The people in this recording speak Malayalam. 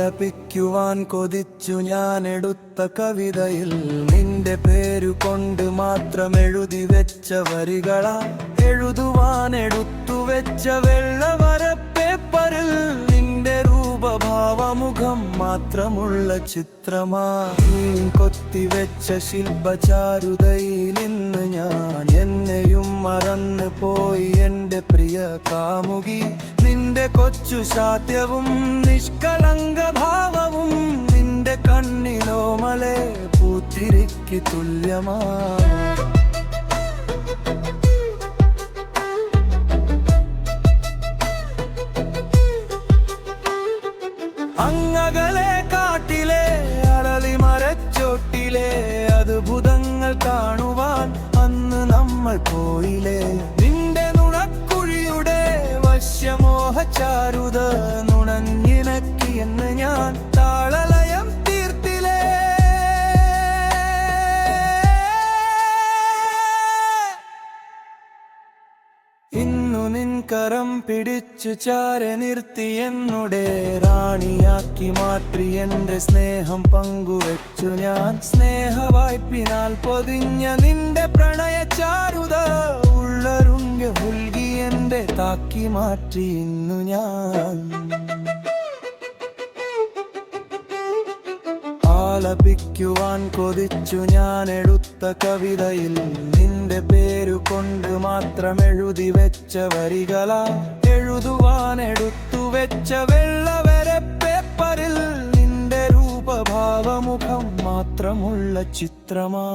ആലപിക്കുവാൻ കൊതിച്ചു ഞാൻ എടുത്ത കവിതയിൽ നിന്റെ പേരു കൊണ്ട് മാത്രം എഴുതി വെച്ച വരികളാ. എഴുതുവാൻ എടുത്തു വെച്ച വെള്ളവര പേപ്പറിൽ നിന്റെ രൂപഭാവമുഖം മാത്രമുള്ള ചിത്രമാ. കൊത്തിവെച്ച ശില്പചാരുതയിൽ ഇന്ന് ഞാൻ എന്നെയും മറന്നു പോയി എന്റെ പ്രിയ കാമുകി. നിന്റെ കൊച്ചു ശാത്യവും നിഷ്കളങ്ക ഭാവവും നിന്റെ കണ്ണിലോ മലേ പൂത്തിരിക്ക് തുല്യമാ. അങ്ങകലെ കാട്ടിലെ അരളിമരച്ചോട്ടിലെ അത്ഭുതങ്ങൾ കാണുവാൻ അന്ന് നമ്മൾ പോയില്ലേ. നിന്റെ നുണക്കുഴിയുടെ വശ്യമോഹചാരുത നുണഞ്ഞിണക്കി എന്ന് ഞാൻ താളലയം തീർത്തില്ലേ. ഇന്നു നിൻ കരം പിടിച്ചു ചാരെ നിർത്തി എന്നുടെ റാണിയാക്കി മാറ്റി എന്റെ സ്നേഹം പങ്കുവെച്ചു ഞാൻ. സ്നേഹവായ്പിനാൽ പൊതിഞ്ഞ നിന്റെ പ്രണയ ചാരുത ഉള്ളരുങ്ക പുൽകി എന്റെ താക്കി മാറ്റി ഇന്നു ഞാൻ. ആലപിക്കുവാൻ കൊതിച്ചു ഞാൻ എടുത്ത കവിതയിൽ നിന്റെ പേരു കൊണ്ട് മാത്രം എഴുതി വെച്ച വരികളാ. എഴുതുവാൻ എടുത്തു വെച്ച വെള്ളവര പേപ്പറിൽ നിന്റെ രൂപഭാവമുഖം മാത്രമുള്ള ചിത്രമാ.